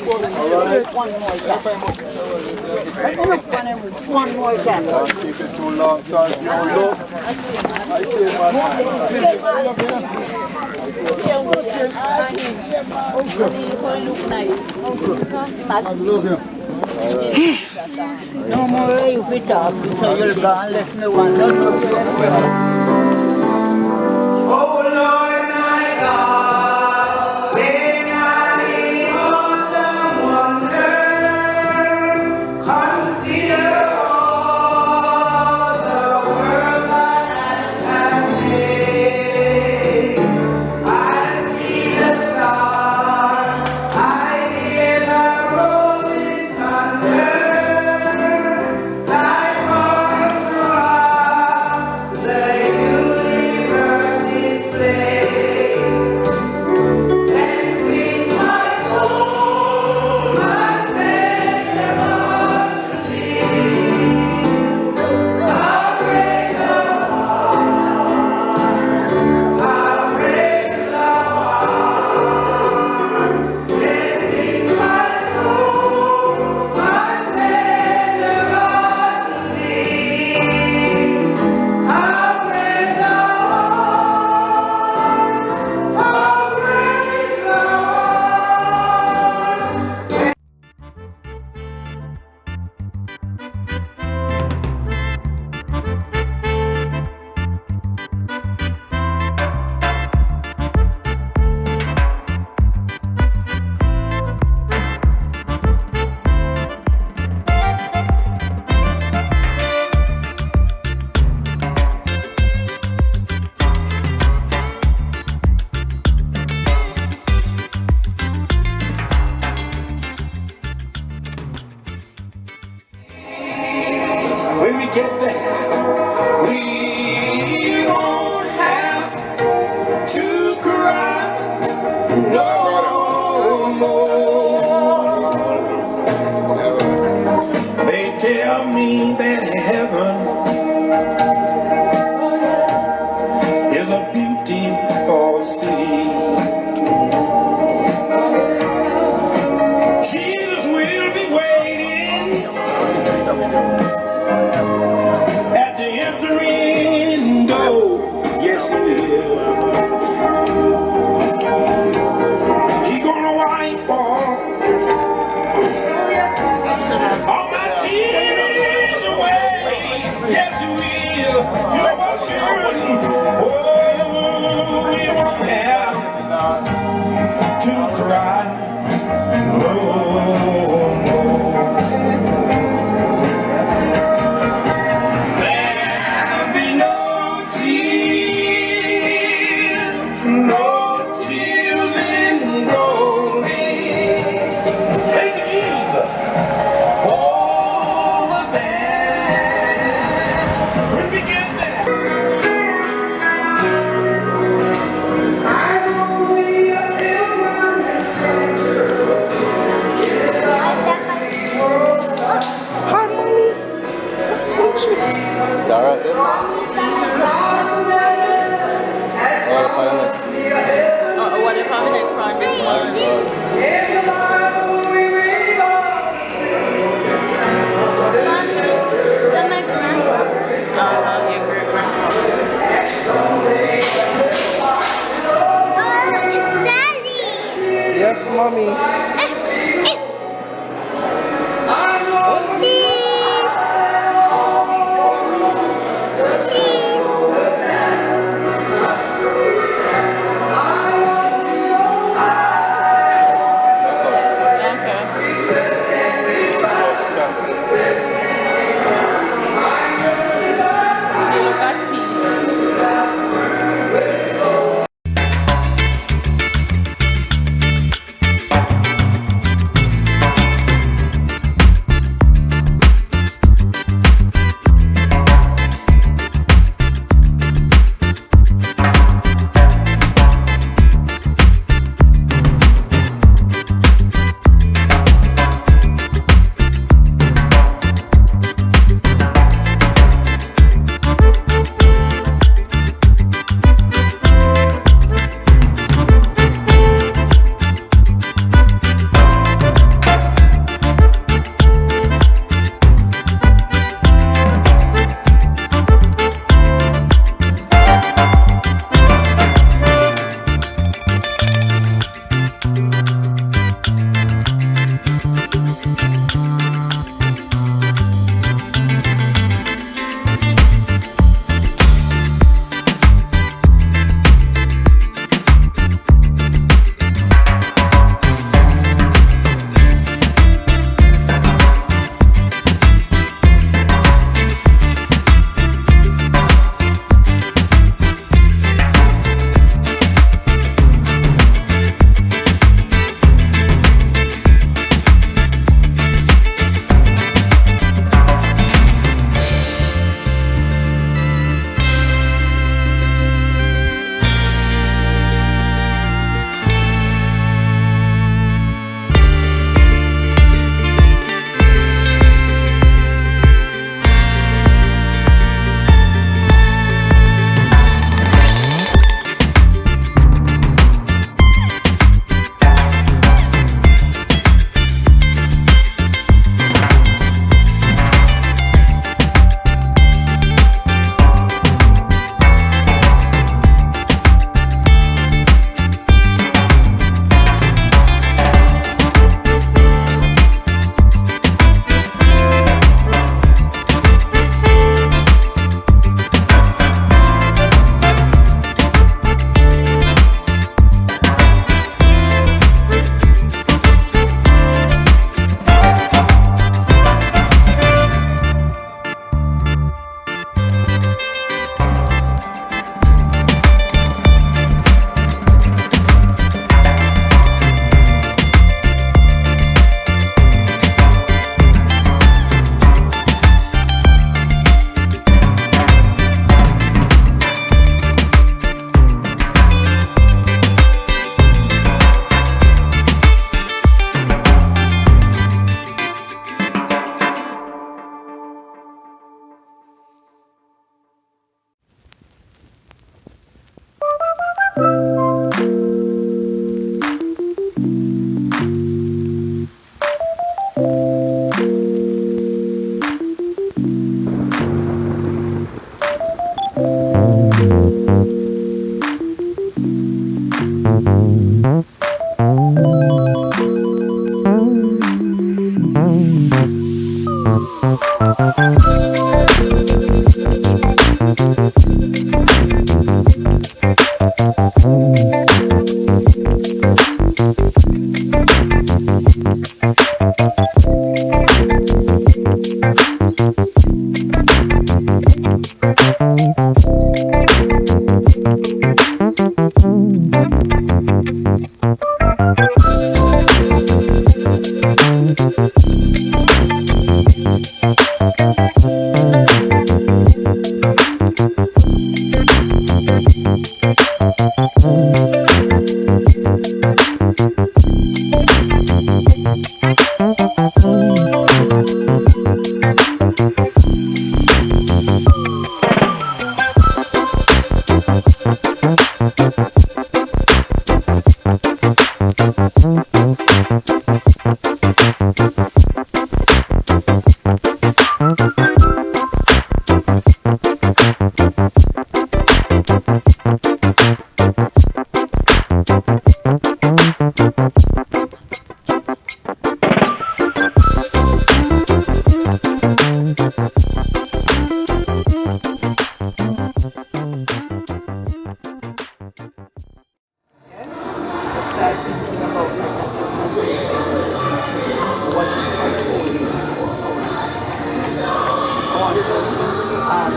One more can. Keep it too long, so you look. I see No more way if we talk, so you'll go and let me one. When we get there, we won't have to cry no more. They tell me that heaven is a beautiful city. Jesus will be waiting at the entering door. Yes, he will. He gonna wipe all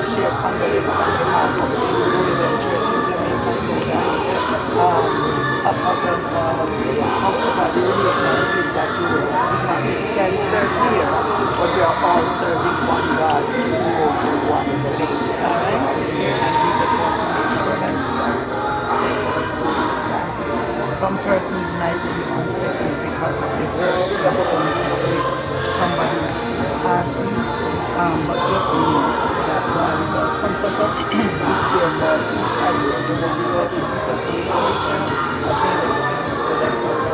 Share condolence on behalf of the Committal Church in Jamaica, about the relation is that you do not necessarily serve here, but we are all serving one God who holds one place. And we just want to make sure that we are safe. Some persons might be unsettled because of the work that comes with somebody's passing, but just know that God is our comforter. He's there for us, and we are the one who does it because we also available so that we are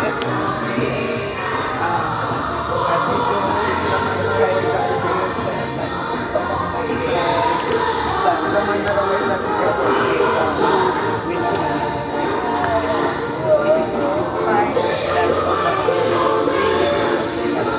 yes. As we go, pray that we will send and someone might that someone that way that we get to with him. If you find that somebody is really that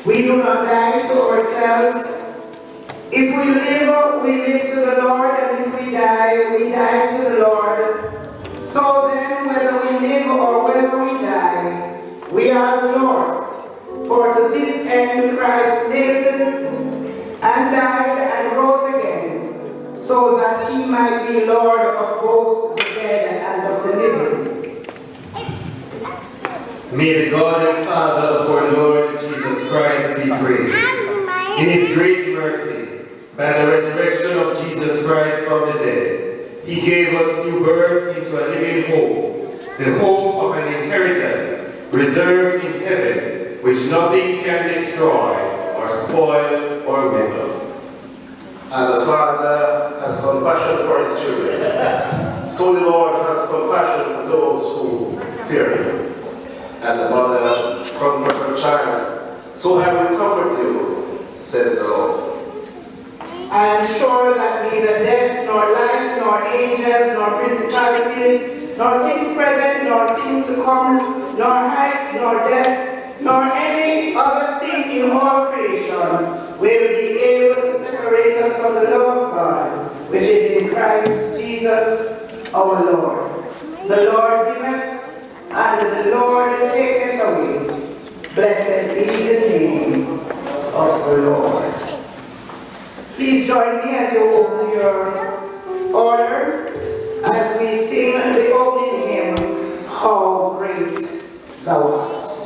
we do not die to ourselves. If we live to the Lord, and if we die to the Lord. So then, whether we live or whether we die, we are the Lord's. For to this end Christ lived and died and rose again, so that he might be Lord of both the dead and of the living. May the God and Father of our Lord Jesus Christ be praised. In his great mercy, by the resurrection of Jesus Christ from the dead, he gave us new birth into a living hope, the hope of an inheritance reserved in heaven, which nothing can destroy or spoil or wither. And the Father has compassion for his children, so the Lord has compassion for those who fear him. And the mother comfort her child, so I will comfort you, said the Lord. I am sure that neither death, nor life, nor angels, nor principalities, nor things present, nor things to come, nor height, nor depth, nor any other thing in all creation will be able to separate us from the love of God, which is in Christ Jesus our Lord. The Lord giveth, and the Lord taketh away. Blessed be the name of the Lord. Please join me as you open your order as we sing the opening hymn, How Great Thou Art.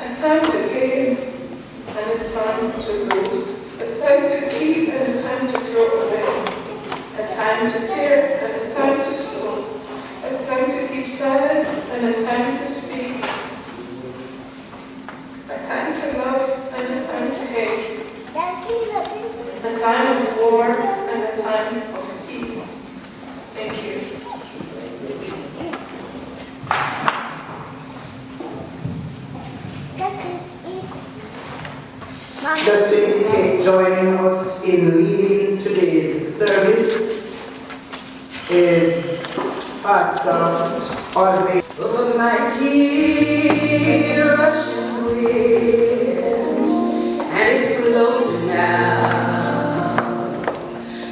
A time to gain and a time to lose. A time time to keep and a time to throw away, a time to tear and a time to sow, a time to keep silent and a time to speak, a time to love and a time to hate, a time of war and a time of peace. Thank you. Just to indicate, joining us in leading today's service is Pastor Alvin. Over mighty rushing wind, and it's closer now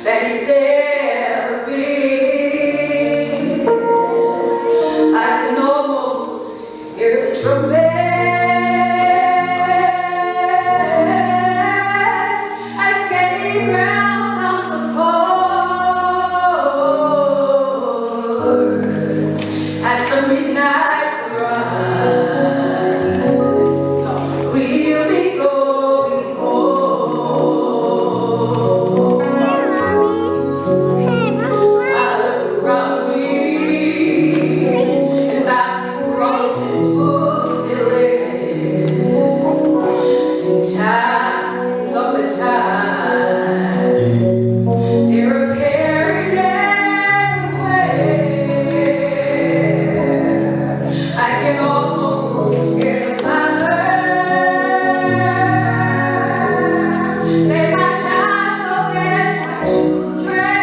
than it's ever been. I can almost hear the trumpet as steady ground sounds the chord at the midnight cry. We'll be going home. I look around me and I see promises fulfilling. Times of the time, they're appearing everywhere. I can almost hear the Father say, my child, forget my children.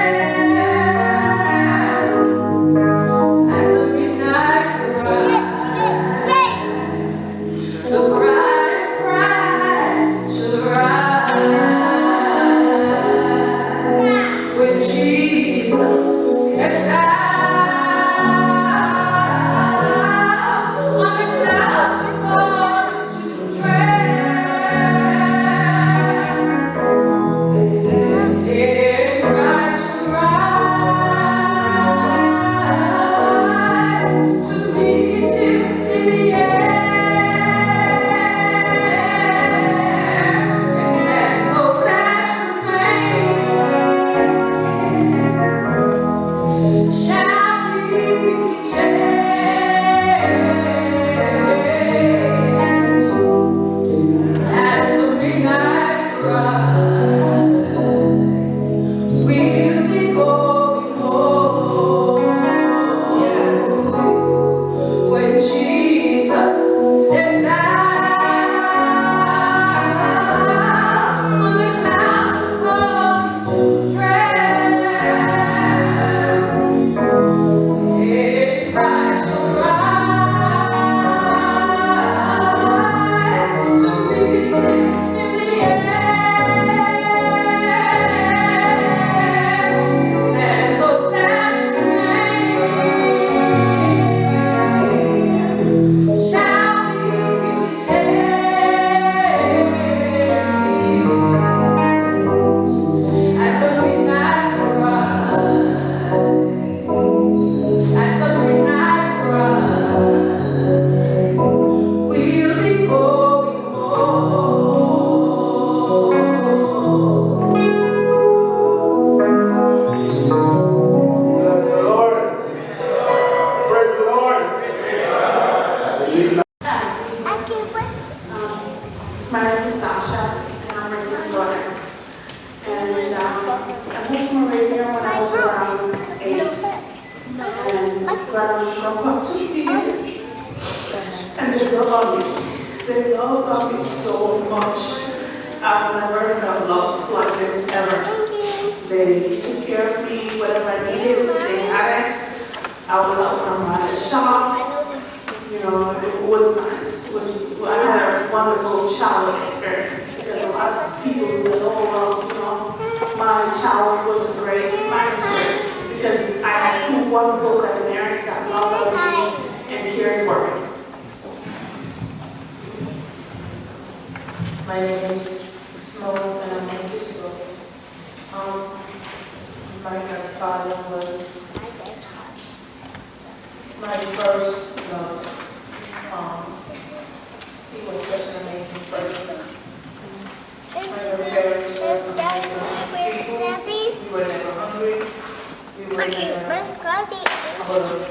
At the midnight cry, the bride of Christ shall rise. When Jesus steps out on the clouds to call his children, dead Christ shall rise to meet him in the air, and those that remain shall be quickly changed at the midnight cry. We'll be going home when Jesus steps out on the clouds to call his children. Dead Christ shall rise to meet him in the air, and those that remain shall be quickly changed at the midnight cry. At the midnight cry, we'll be going home. Bless the Lord. Praise the Lord. At the midnight. My name is Sasha, and I'm Ricky's daughter. And I moved from Arabia when I was around 8. And got up to 2 years. And they loved me. They loved me so much. I've never felt love like this ever. They took care of me, whatever I needed, they had it. I would help them run a shop. You know, it was nice. I had a wonderful childhood experience because a lot of people said, oh, well, you know, my child wasn't great. Mine was great because I had 2 wonderful grandparents that loved me and cared for me. My name is Smoke and I'm in Kisco. My grandfather was my first love. He was such an amazing person. Your parents were amazing people. You were never hungry. You were never alone.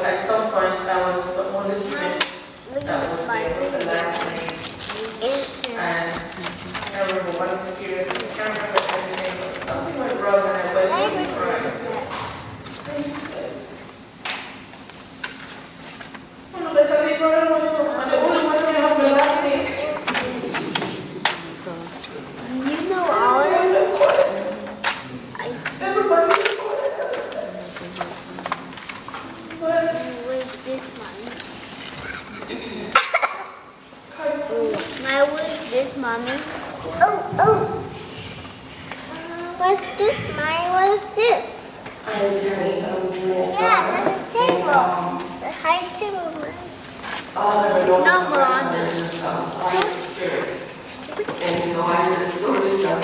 At some point, I was the only Smith that was there with the last name. And I remember one experience, I can't remember everything, but something went wrong and I went to the crying. And he said, "Oh, no, better leave her alone, and the only one who have the last name." You know all of them? Everybody recorded. With this mommy. My was this mommy. Oh. What's this? Mine was this. I'm Jenny. I'm doing Yeah, the table. The high table. All I ever know It's not about my Miranda. is just quiet spirit. And so I hear the stories of,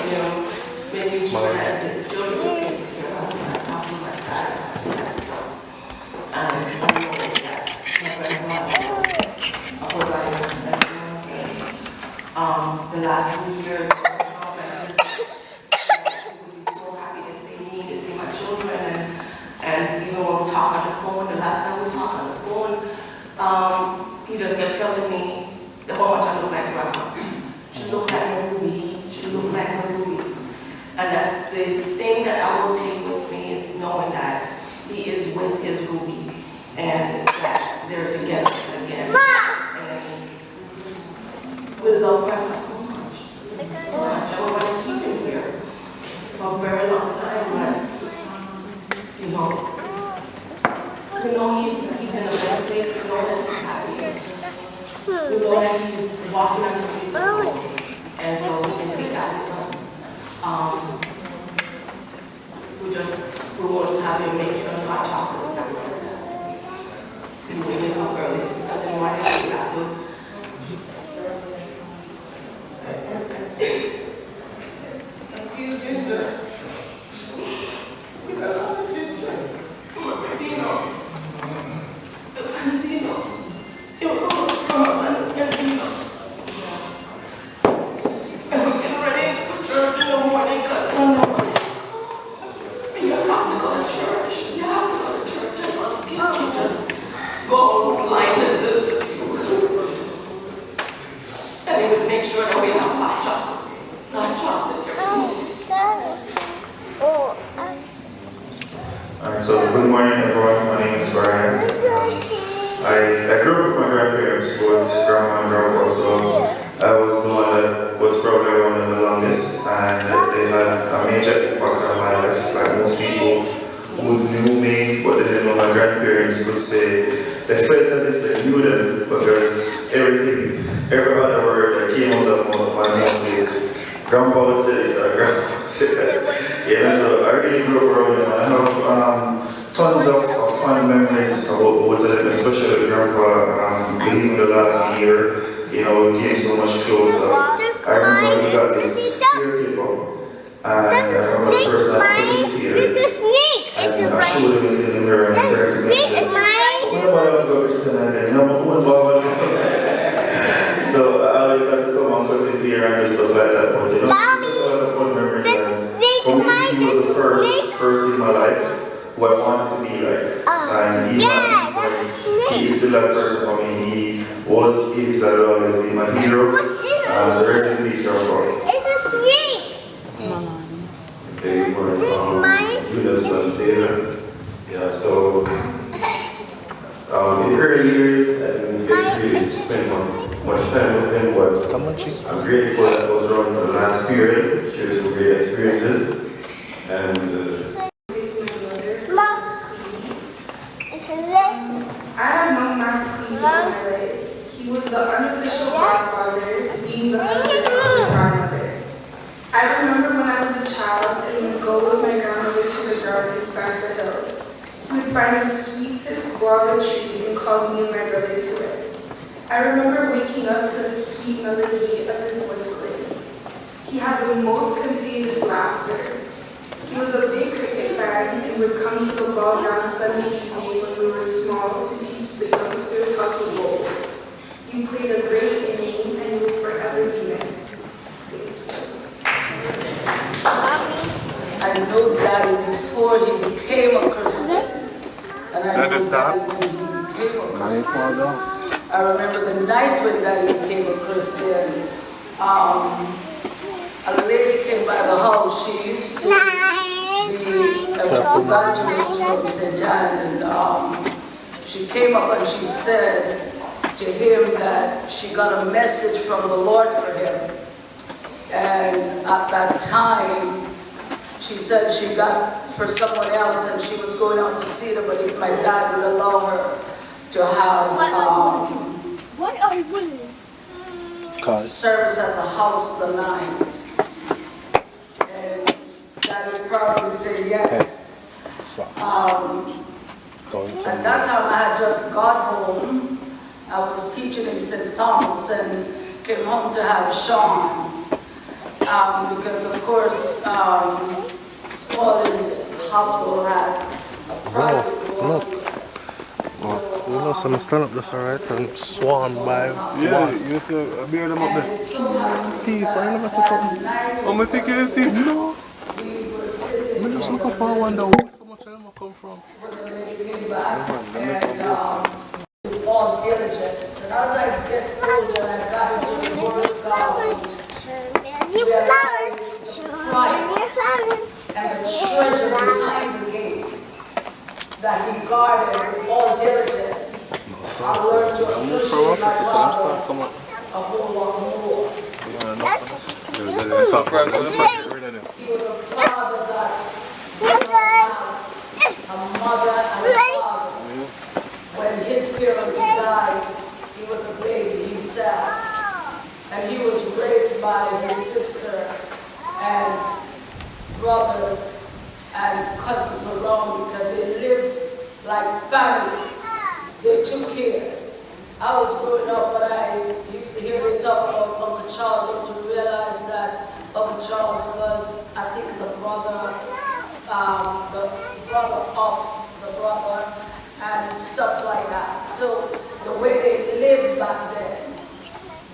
making sure that his children are taken care of. I talk to my dad, I talk to my dad. And I know that my grandmother was a provider of excellence. The last few years, people would be so happy to see me, to see my children, and even when we talk on the phone, the last time we talked on the phone, he just kept telling me how much I look like grandma. She looked like my Ruby. She looked like my Ruby. And that's the thing that I will take with me, is knowing that he is with his Ruby and that they're together again. And we love grandma so much. So much. And we're going to keep him here for a very long time. But, we know he's in a better place. We know that he's happy. We know that he's walking on the streets of gold. And so we can take that with us. We want to have him making us hot chocolate. We wake up early. Sunday morning, we have to. He's ginger. You got a lot of ginger. Dino. It was Dino. It was all those scrubs and Dino. And we get ready for church in the morning because Sunday morning. And you have to go to church. You have to go to church. And us kids would just go line the pew. And he would make sure that we have hot chocolate. Hot chocolate. Alright, so good morning everyone, my name is Brian. I grew up with my grandparents, both grandma and grandpa, so I was the one that was probably one of the longest, and they had a major impact on my life. Like most people who knew me but they didn't know my grandparents could say, they felt as if they knew them because every other word that came out of my mouth is grandpa would say this or grandpa would say that. Yeah, so I really grew up around them, and I have tons of fun memories about both of them, especially with grandpa. Even the last year, we came so much closer. I remember he got this ear clip up, and I remember the first time I put his ear, and I showed him in the mirror and turned to me and said, "What about I forgot Kristen again? No, what about So I always had to come and cut his ear and stuff like that, but it's just a lot of fun memories. And for me, he was the first person in my life who I wanted to be like. And even at this point, he is still that person for me. He is and will always be my hero. So rest in peace, grandpa. It's a snake. Okay, good morning. Judas and Taylor. Yeah, so in the early years, I didn't get to really spend much time with him, but I'm grateful that I was around for the last period, shared some great experiences, and I have known Master Clee all my life. He was the unofficial godfather, being the husband of my grandmother. I remember when I was a child and would go with my grandmother to the garden in Santa Hill. He would find the sweetest guava tree and call me and my brother to it. I remember waking up to the sweet melody of his whistling. He had the most contagious laughter. He was a big cricket fan and would come to the ball ground Sunday evening when we were small to teach the youngsters how to bowl. You played a great inning and you will forever be missed. I knew Daddy before he became a Christian. And I knew Daddy when he became a Christian. I remember the night when Daddy became a Christian. A lady came by the house. She used to be an evangelist from St. Anne, and she came up and she said to him that she got a message from the Lord for him. And at that time, she said she got for someone else and she was going out to see them, but if my dad would allow her to have service at the house the night. And Daddy probably said yes. At that time I had just got home. I was teaching in St. Thomas and came home to have Sean. Because of course, Spalding's hospital had a private ward. You know, some stand up that's alright and swarm by yeah, you see, I bear them up there. Peace, I never see something. I'm gonna take you a seat. No. I'm just looking for wonder where so much time come from. All diligence. And as I get older and I got into the Word of God, Christ and the treasure behind the gate that he guarded with all diligence, I learned to appreciate my father a whole lot more. He was a father that did not have a mother and a father. When his parents died, he was a baby himself. And he was raised by his sister and brothers and cousins around because they lived like family. They took care. I was growing up, but I used to hear they talk about Uncle Charles and to realize that Uncle Charles was, I think, the brother of the brother and stuff like that. So the way they lived back then,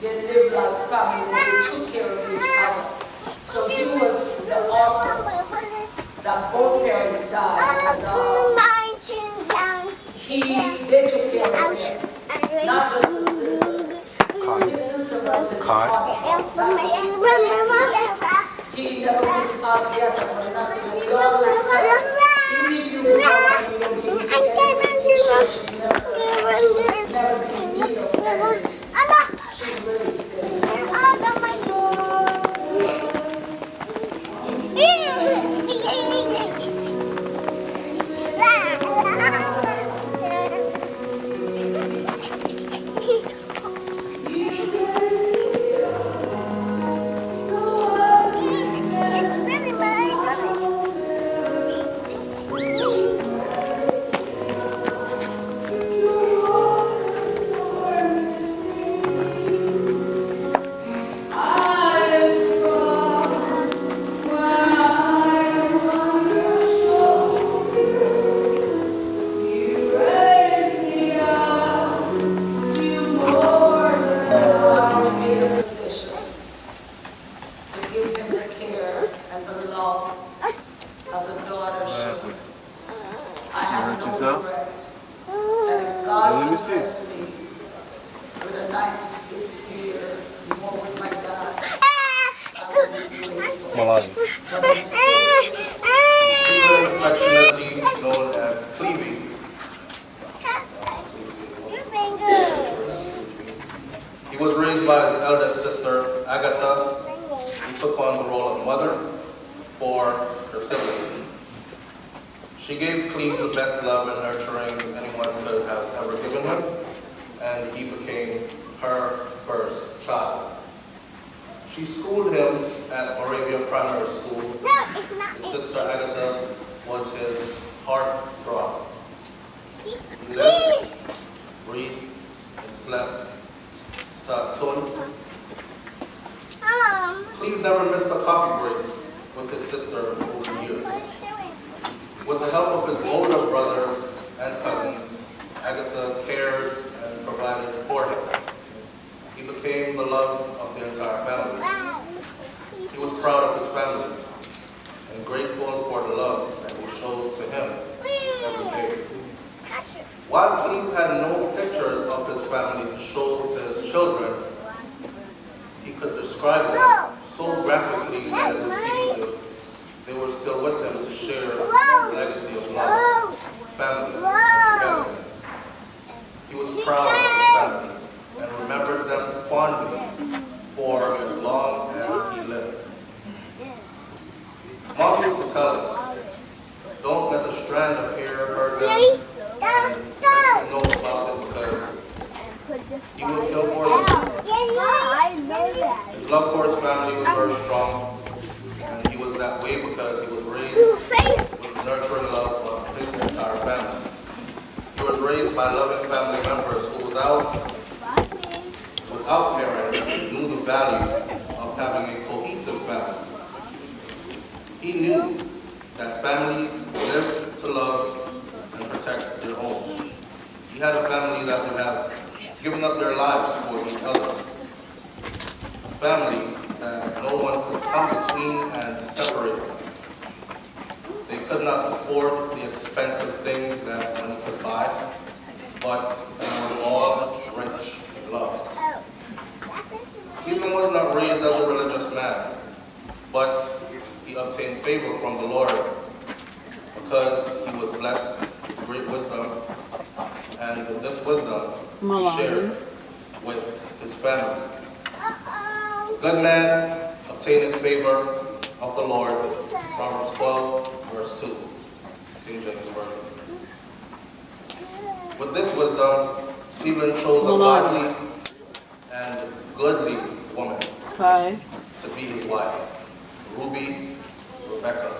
they lived like family, they took care of each other. So he was the orphan that both parents died. And, they took care of him, not just the sister. His sister was his father. He never missed out together for nothing. He always tell him, even if you go out and you don't give me anything, make sure she would never be in need of anything. She raised him. Affectionately known as Clevie. He was raised by his eldest sister, Agatha, who took on the role of mother for her siblings. She gave Cleve the best love and nurturing anyone could have ever given him, and he became her first child. She schooled him at Moravia Primary School. His sister Agatha was his heartthrob. He lived, breathed, and slept Saturn. Cleve never missed a coffee break with his sister over the years. With the help of his older brothers and cousins, Agatha cared and provided for him. He became the love of the entire family. He was proud of his family and grateful for the love that he showed to him every day. While Cleve had no pictures of his family to show to his children, he could describe them so graphically that it seems as if they were still with him to share the legacy of love, family, and togetherness. He was proud of his family and remembered them fondly for as long as he lived. Mom used to tell us, don't let a strand of hair hurt them and let them know about it because he would kill for them. His love for his family was very strong, and he was that way because he was raised with nurturing love of his entire family. He was raised by loving family members who without parents knew the value of having a cohesive family. He knew that families live to love and protect their home. He had a family that would have given up their lives for each other. A family that no one could come between and separate them. They could not afford the expensive things that one could buy, but they were all rich in love. Cleveland was not raised as a religious man, but he obtained favor from the Lord because he was blessed with great wisdom, and this wisdom he shared with his family. Good man obtaineth favor of the Lord, Proverbs 12, verse 2, King James Version. With this wisdom, Cleveland chose a godly and goodly woman to be his wife, Ruby Rebecca,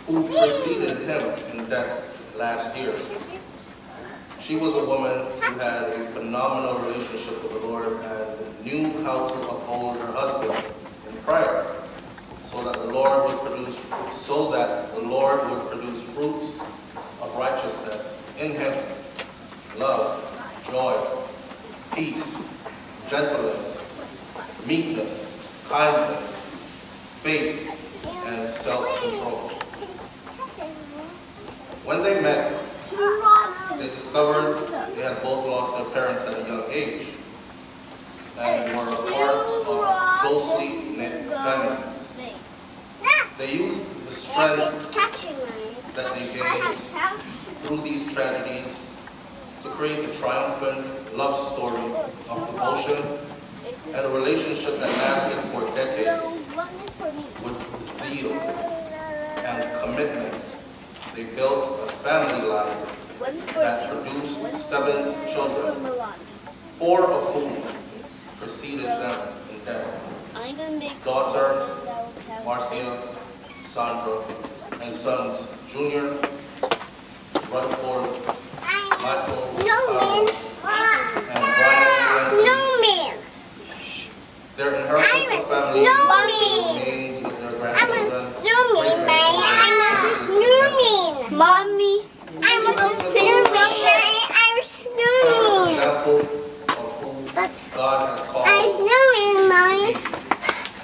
who preceded him in death last year. She was a woman who had a phenomenal relationship with the Lord and knew how to uphold her husband in prayer, so that the Lord would produce fruits of righteousness in him: love, joy, peace, gentleness, meekness, kindness, faith, and self-control. When they met, they discovered they had both lost their parents at a young age and were a part of closely knit families. They used the strength that they gained through these tragedies to create a triumphant love story of devotion and a relationship that lasted for decades. With zeal and commitment, they built a family life that produced 7 children, 4 of whom preceded them in death: daughter Marcia, Sandra, and sons Junior, Rutherford, Michael, and Brian. Their inheritance of family remained with their grandchildren. Mommy, I'm a snowman. I'm a snowman. Example of who God has called. I'm a snowman, Mommy.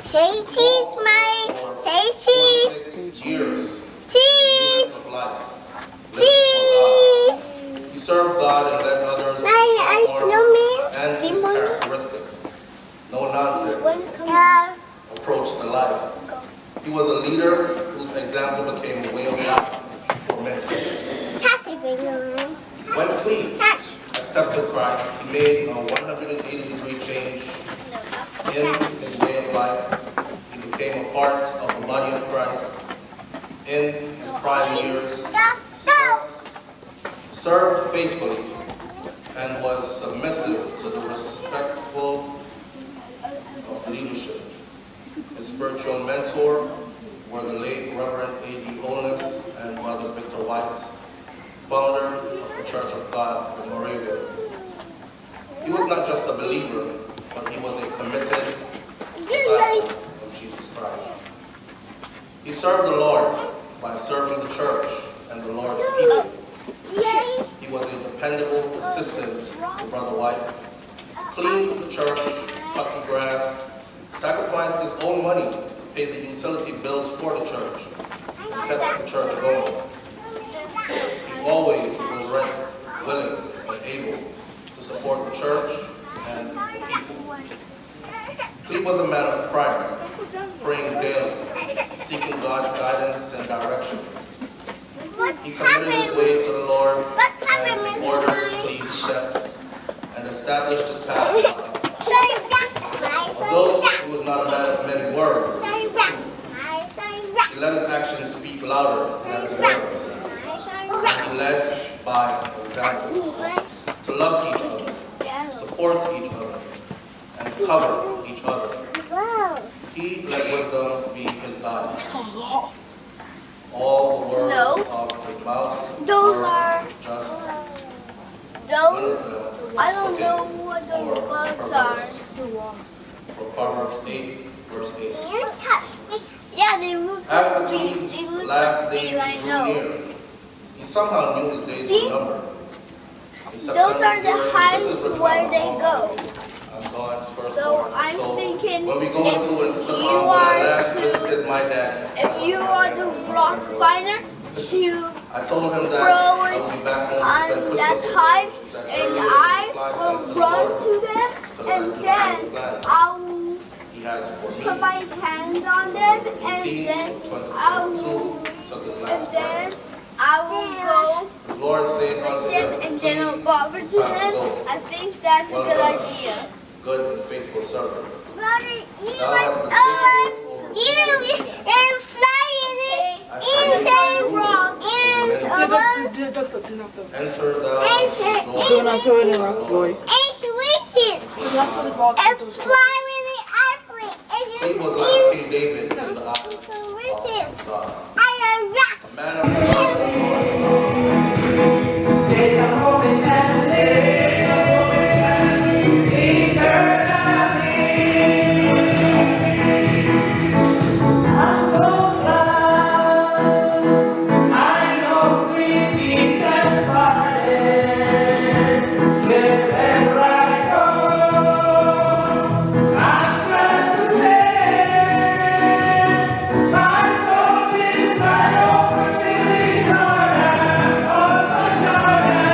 Say cheese, Mommy. Say cheese. Years Cheese. of life. Cheese. He served God and led others with I'm his snowman. and See, his Mommy? characteristics. No nonsense Yeah. approach to life. He was a leader whose example became a way of life for many. Catch it, baby. When Cleve accepted Christ, he made a 180-degree change in his way of life. He became a part of the body of Christ. In his prime years, served faithfully, and was submissive to the respectful of leadership. His spiritual mentor were the late Reverend A.D. Holness and Brother Victor White, founder of the Church of God in Moravia. He was not just a believer, but he was a committed disciple. He served the Lord by serving the church and the Lord's people. He was a dependable assistant to Brother White, cleaned the church, cut the grass, sacrificed his own money to pay the utility bills for the church, and kept the church going. He always was ready, willing, and able to support the church and the people. Cleve was a man of prayer, praying daily, seeking God's guidance and direction. He committed his way to the Lord and ordered Cleve's steps and established his path. Although he was not a man of many words, he let his actions speak louder than his words. And he led by example to love each other, support each other, and cover each other. He let wisdom be his guide. All the words of his mouth were just. I don't know what those words are. From Proverbs 8, verse 8. Yeah, they look As the Cleve's last days drew near, he somehow knew his days were numbered. Those are the heights where they go. I'm God's firstborn. So I'm thinking when we go into it, if you are my dad. If you are the rock finder, I told him that throw I it would be back home on to spend that Christmas hive, with him. and I will run to them, and then I will He has for me. put my hands on them, and then I will, go. The Lord said unto him, And then I'll go over to them. I think that's a good idea. Good and faithful servant. Brother, Thou hast been faithful over you and flying inside wrong. Enter thou Do not throw any rocks, boy. He was like King David in the eyes of God. A man of God. Take a moment and live eternally. I'm so glad I know sweet peace and pardon. Wherever I go, I'm glad to say my soul will fly over Billy Jordan, over Jordan.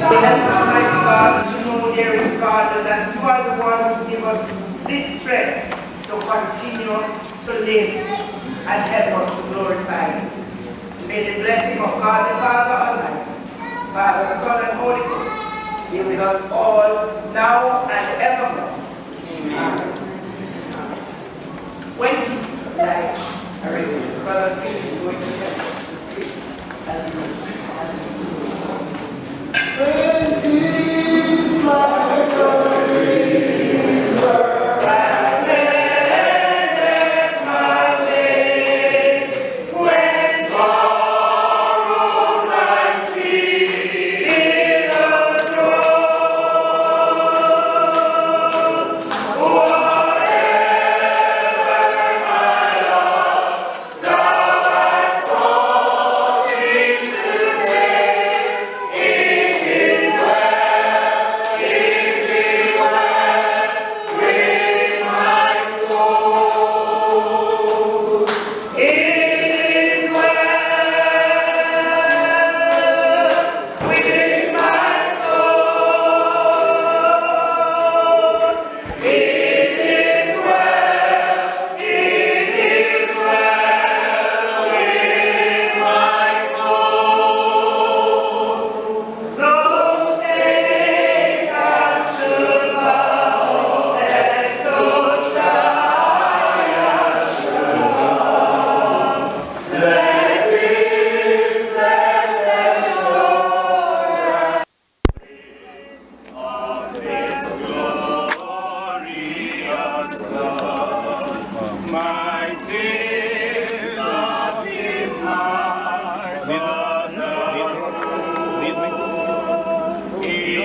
Help us, mighty God, to know there is God, that you are the one who gives us this strength to continue to live and help us to glorify you. May the blessing of God the Father Almighty, Father, Son, and Holy Ghost be with us all now and evermore. Amen. When peace of life are ready, Brother Phil is going to help us to sing as we do this. When peace like a river attendeth my way, when sorrows like sea billows roll, whatever my loss, thou hast taught me to say, it is well with my soul. It is well with my soul. It is well with my soul. Though Satan should bow and though giants should come, let this blessed assurance of His glorious love, my sin of His heart, He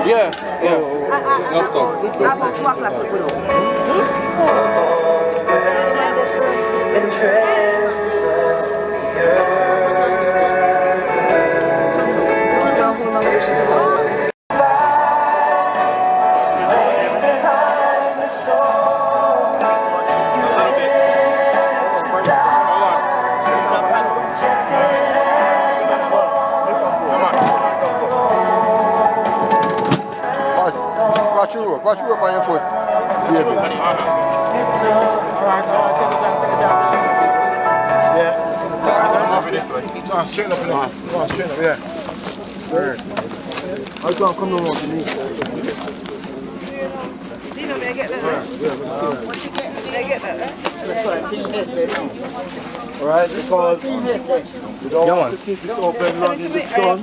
Yeah, yeah. Hope so. Watch your rope on your foot. Yeah. Straight up, straight up, yeah. I can't come no more to me. May I get that? May I get that? Alright, because we don't want to keep it open long in the sun.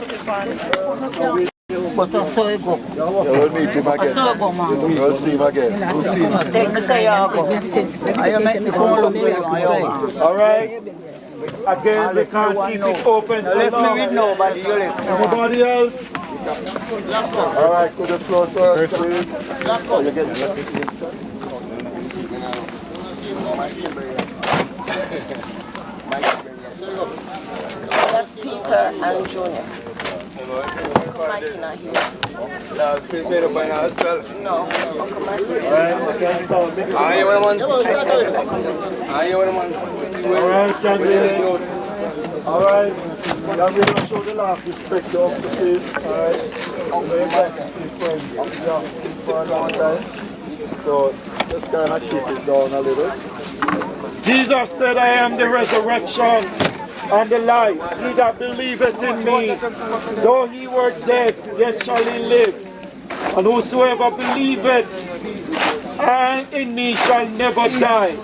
But I saw you go. We'll meet him again. We'll see him again. Take me say you go. I make me come to me. Alright. Again, we can't keep it open. Let me with nobody. Everybody else? Alright, could you close us, please? Oh, you get it. That's Peter and Junior. Mikey not here. No, please made up by now as well. No, Uncle Mikey. Alright, we can start. I want one. Alright, can we? Alright, can we not show the last respect to the kids? Alright, we're back to see friends. We have to see for a long time. So, just kind of keep it down a little. Jesus said, I am the resurrection and the life. He that believeth in me, though he were dead, yet shall he live. And whosoever believeth and in me shall never die.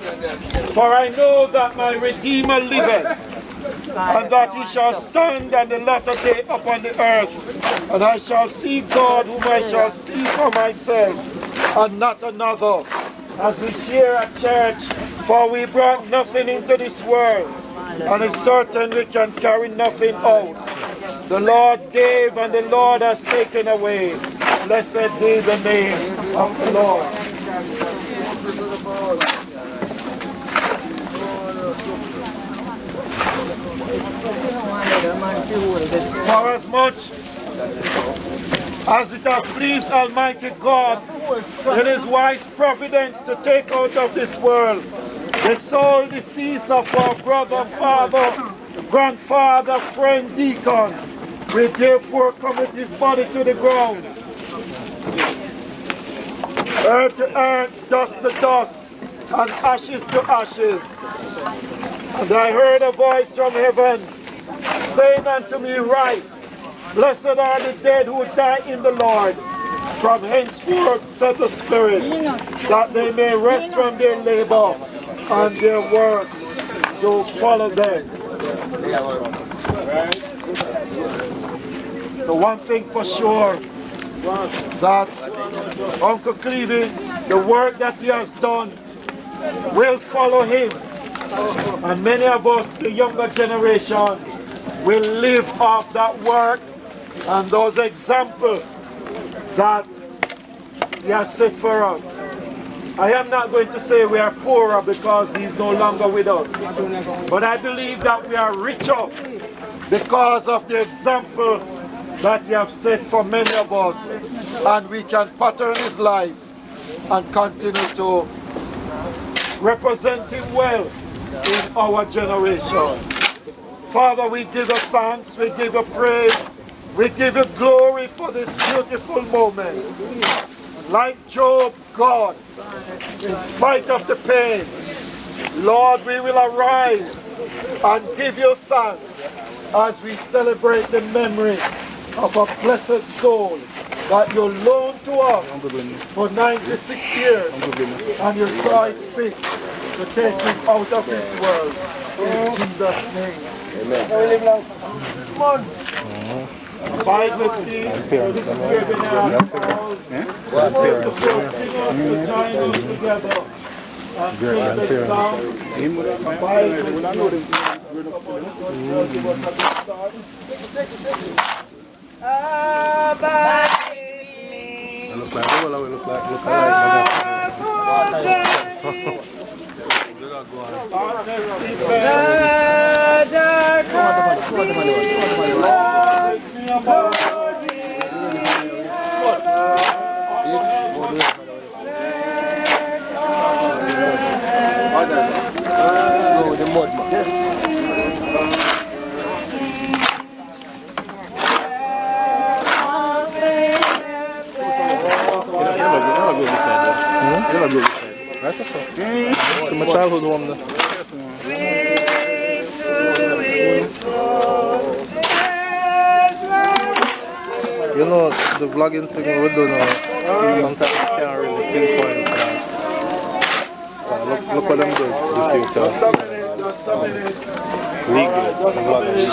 For I know that my Redeemer liveth, and that he shall stand on the latter day upon the earth. And I shall see God, whom I shall see for myself, and not another. As we share at church, for we brought nothing into this world, and it's certain we can carry nothing out. The Lord gave, and the Lord has taken away. Blessed be the name of the Lord. For as much as it has pleased Almighty God in his wise providence to take out of this world the soul deceased of our brother, father, grandfather, friend, deacon, we therefore commit his body to the ground, earth to earth, dust to dust, and ashes to ashes. And I heard a voice from heaven saying unto me, Write, blessed are the dead who die in the Lord. From henceforth, said the Spirit, that they may rest from their labor and their works to follow them. So one thing for sure, that Uncle Clevie, the work that he has done will follow him. And many of us, the younger generation, will live off that work and those examples that he has set for us. I am not going to say we are poorer because he is no longer with us, but I believe that we are richer because of the example that he has set for many of us, and we can pattern his life and continue to represent him well in our generation. Father, we give you thanks, we give you praise, we give you glory for this beautiful moment. Like Job, God, in spite of the pain, Lord, we will arise and give you thanks as we celebrate the memory of a blessed soul that you loaned to us for 96 years, and you saw it fit to take him out of this world. In Jesus' name. Amen. Come on. Abide with me. So this is where we now all beautiful singers to join in together and sing this song. Abide with me. Give us a good start. Abide with me. Look like it's my childhood home though. You know, the vlogging thing we do now, sometimes you can't really pinpoint look what I'm doing. You see it Just a minute. legal.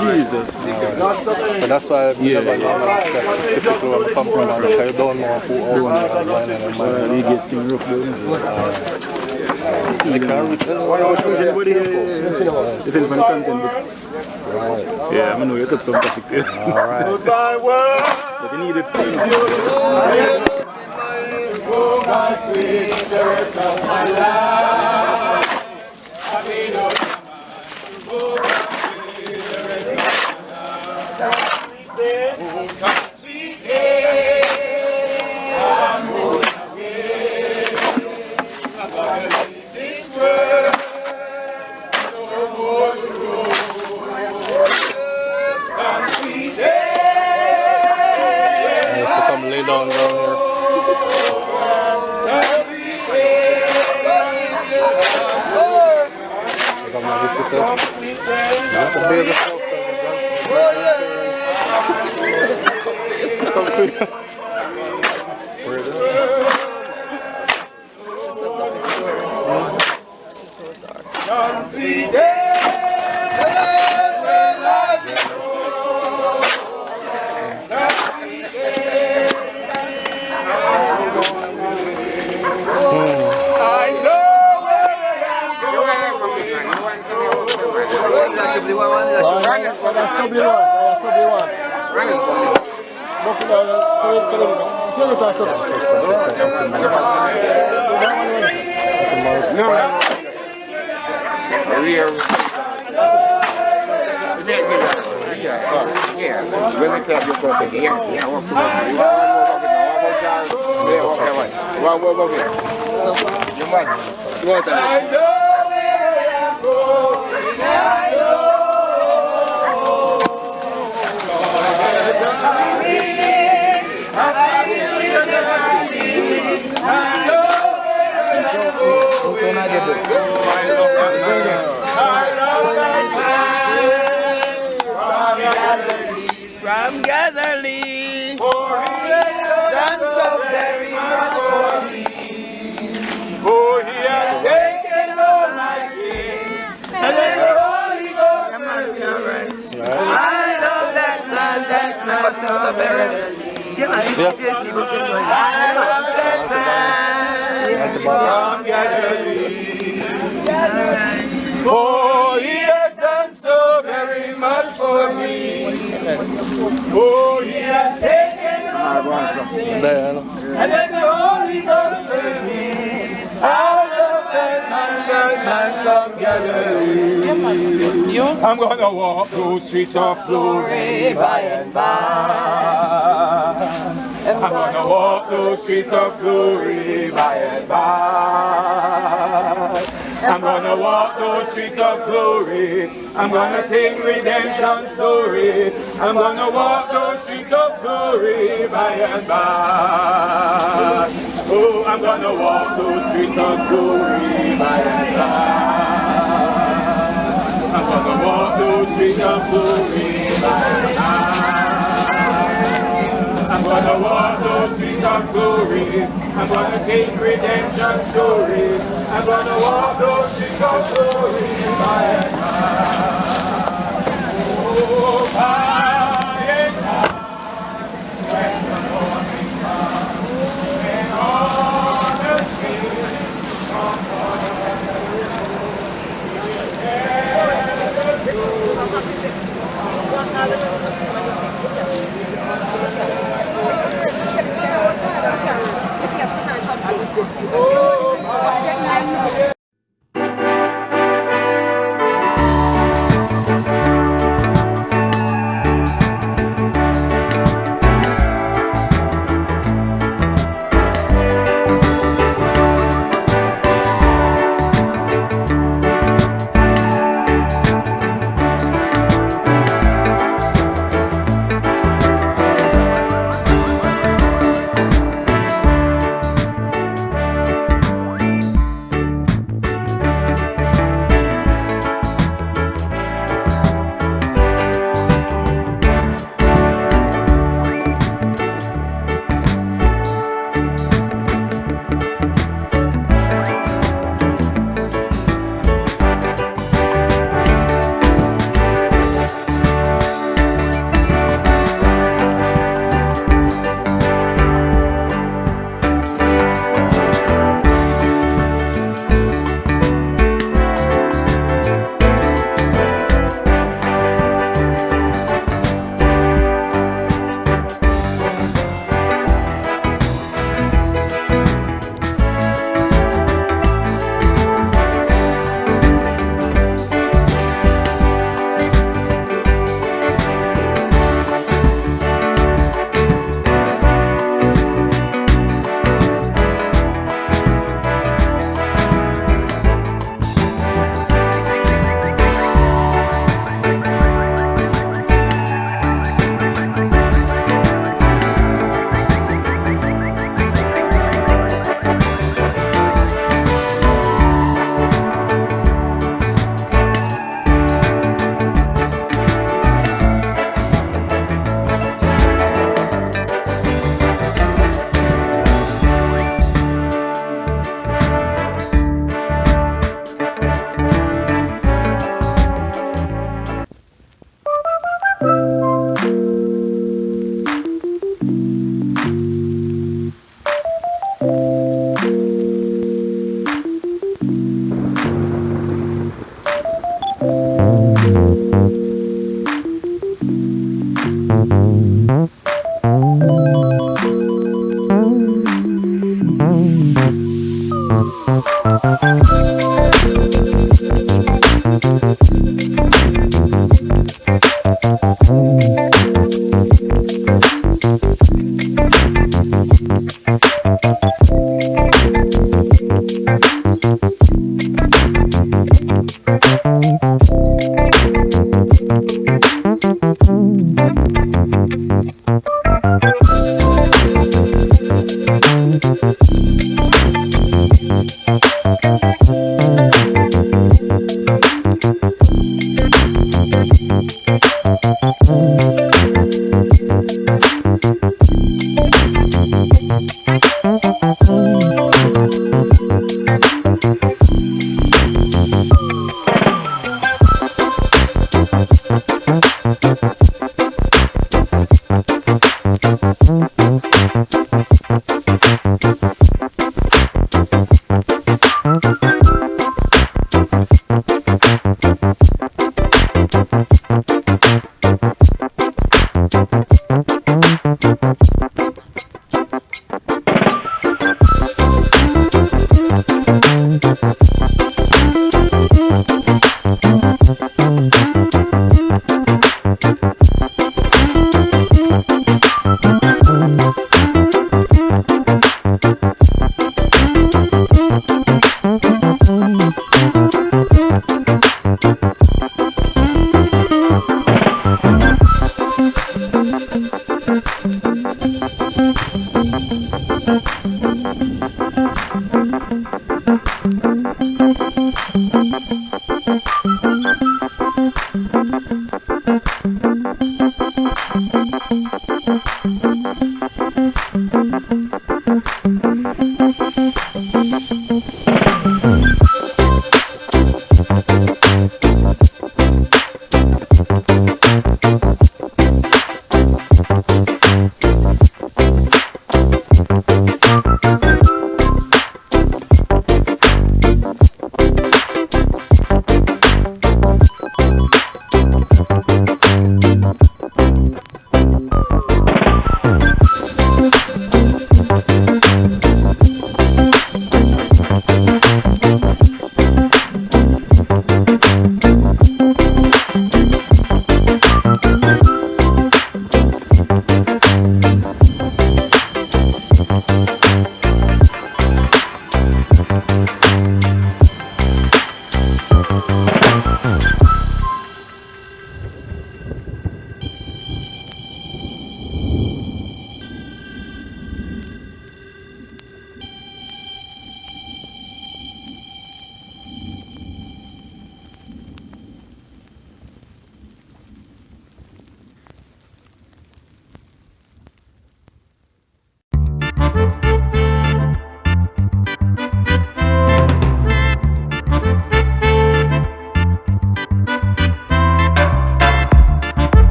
Jesus. So that's why I never normally say specifically where I come from, because you don't know who owns it and when and when. He gets things rough down. They can't reach anybody. Depends on the content. Right. Yeah, I know you took some topic there. Alright. Goodbye, world. But you need it. Go God's way the rest of my life. I may not go God's way the rest of my life. Sweet day, I'm on my way. I'm gonna leave this world, no more to roam. Some sweet day. I used to come lay down here. Like I'm not used to say. Not the baby stuff. Come free. Sweet day, when I go. I know where I'm from Galilee, for he has done so very much for me. For he has taken all my sins, and then the Holy Ghost will be right. I love that man, but Sister Barrett. I love that man from Galilee. For he has done so very much for me. Oh, he has taken all my sins, and then the Holy Ghost will be. I love that man from Galilee. I'm gonna walk those streets of glory by and by. I'm gonna walk those streets of glory by and by. I'm gonna walk those streets of glory. I'm gonna sing redemption stories. I'm gonna walk those streets of glory by and by. Oh, I'm gonna walk those streets of glory by and by. I'm gonna walk those streets of glory by and by. I'm gonna walk those streets of glory. I'm gonna sing redemption stories. I'm gonna walk those streets of glory by and by. Oh, by and by.